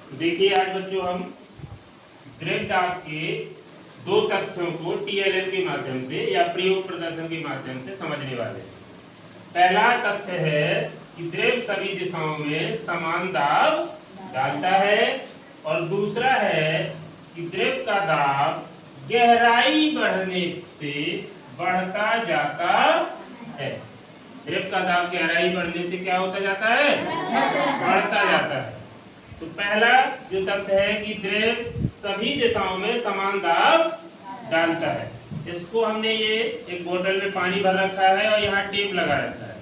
तो देखिए आज बच्चों हम द्रव दाब के दो तथ्यों को टीएलएल के माध्यम से या प्रयोग प्रदर्शन के माध्यम से समझने वाले हैं। पहला तथ्य है कि द्रव सभी दिशाओं में समान दाब डालता है और दूसरा है कि द्रव का दाब गहराई बढ़ने से बढ़ता जाता है। द्रव का दाब गहराई बढ़ने से क्या होता जाता है? बढ़ता जाता है। तो पहला जो तथ्य है कि द्रव सभी दिशाओं में समान दाब डालता है। इसको हमने ये एक बोतल में पानी भर रखा है और यहाँ टेप लगा रखा है।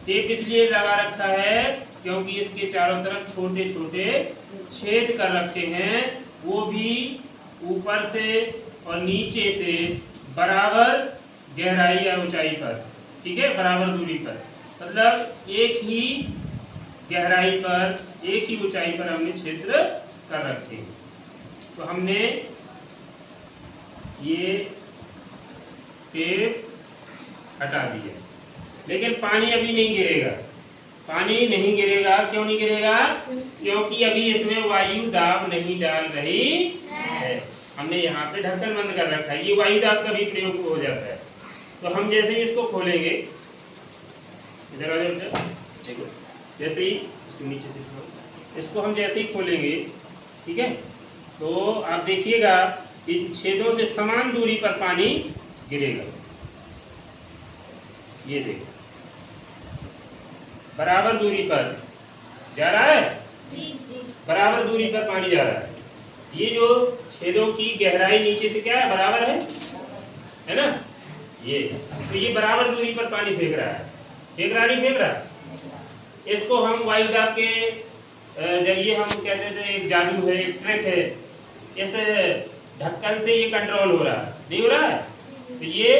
टेप इसलिए लगा रखा है क्योंकि इसके चारों तरफ छोटे छोटे छेद कर रखे हैं, वो भी ऊपर से और नीचे से बराबर गहराई या ऊंचाई पर, ठीक है, बराबर दूरी पर, मतलब एक ही गहराई पर एक ही ऊंचाई पर हमने छिद्र कर रखे हैं। तो हमने ये टेप हटा दिया, लेकिन पानी अभी नहीं गिरेगा। पानी नहीं गिरेगा, क्यों नहीं गिरेगा? क्योंकि अभी इसमें वायु दाब नहीं डाल रही है। हमने यहाँ पे ढक्कन बंद कर रखा है, ये वायु दाब का भी प्रयोग हो जाता है। तो हम जैसे ही इसको खोलेंगे, इधर आ जाओ, देखो, जैसे ही इसको नीचे से इसको हम जैसे ही खोलेंगे, ठीक है, तो आप देखिएगा इन छेदों से समान दूरी पर पानी गिरेगा। ये देखो, बराबर दूरी पर जा रहा है, बराबर दूरी पर पानी जा रहा है। ये जो छेदों की गहराई नीचे से क्या है? बराबर है ना? ये तो ये बराबर दूरी पर पानी फेंक रहा है। फेंक रहा नहीं फेंक रहा? इसको हम वायु दाब के जरिए हम कहते थे, एक जादू है, एक ट्रिक है, इस ढक्कन से ये कंट्रोल हो रहा है, नहीं हो रहा है? तो ये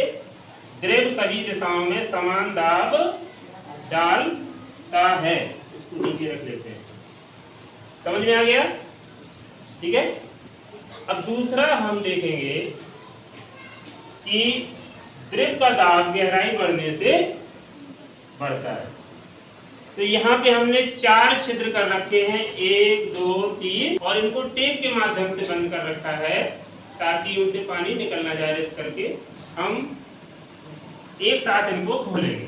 द्रव सभी दिशाओं में समान दाब डालता है। इसको नीचे रख लेते हैं, समझ में आ गया? ठीक है। अब दूसरा हम देखेंगे कि द्रव का दाब गहराई बढ़ने से बढ़ता है। तो यहाँ पे हमने 4 छिद्र कर रखे हैं, 1 2 3, और इनको टेप के माध्यम से बंद कर रखा है ताकि उनसे पानी निकल ना जाए। इस करके हम एक साथ इनको खोलेंगे,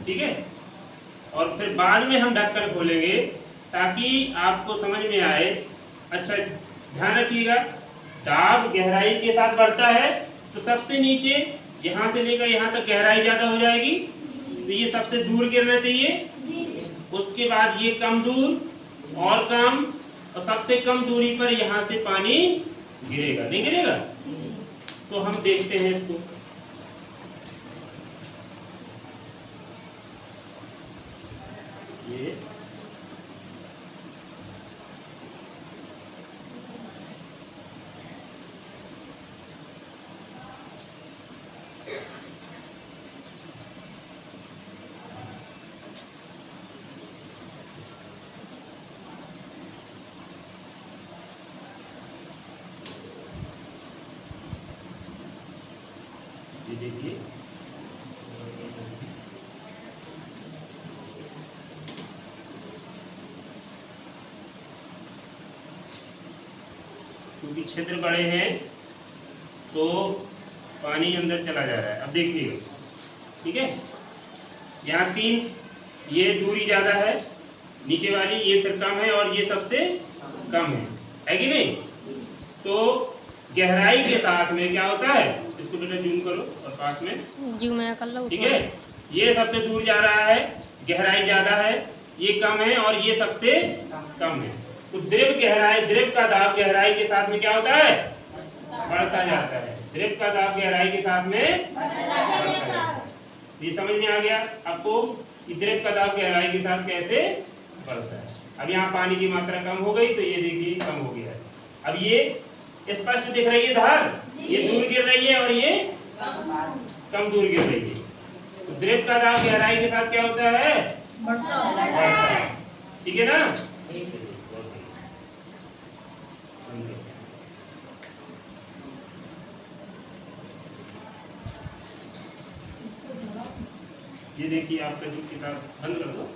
ठीक है, और फिर बाद में हम ढक्कन खोलेंगे ताकि आपको समझ में आए। अच्छा ध्यान रखिएगा, दाब गहराई के साथ बढ़ता है तो सबसे नीचे यहाँ से लेकर यहाँ तक गहराई ज्यादा हो जाएगी, तो ये सबसे दूर गिरना चाहिए। उसके बाद ये कम दूर और कम, और सबसे कम दूरी पर यहाँ से पानी गिरेगा, नहीं गिरेगा? तो हम देखते हैं इसको। ये देखिए, क्योंकि छिद्र बड़े हैं तो पानी अंदर चला जा रहा है। अब देखिए, ठीक है, यहाँ 3, ये दूरी ज्यादा है, नीचे वाली ये फिर कम है और ये सबसे कम है कि नहीं? तो गहराई के साथ में क्या होता है, इसको बेटा जूम करो और पास में जूम कर लो, ठीक है। ये सबसे दूर जा रहा है, गहराई ज्यादा है, ये कम है और ये सबसे कम है। तो द्रव का दाब गहराई के साथ में क्या होता है? बढ़ता जाता है। द्रव का दाब गहराई के साथ में बढ़ता जाता है। ये समझ में आ गया आपको कि द्रव का दाब गहराई के साथ कैसे बढ़ता है। अब यहाँ पानी की मात्रा कम हो गई तो ये देखिए कम हो गया है। अब ये स्पष्ट दिख रही है धार, ये दूर गिर रही है और ये कम दूर गिर रही है। तो द्रव का दाब गहराई के साथ क्या होता है? बढ़ता है, ठीक है ना? ये देखिए आपका जो किताब बंद कर दो।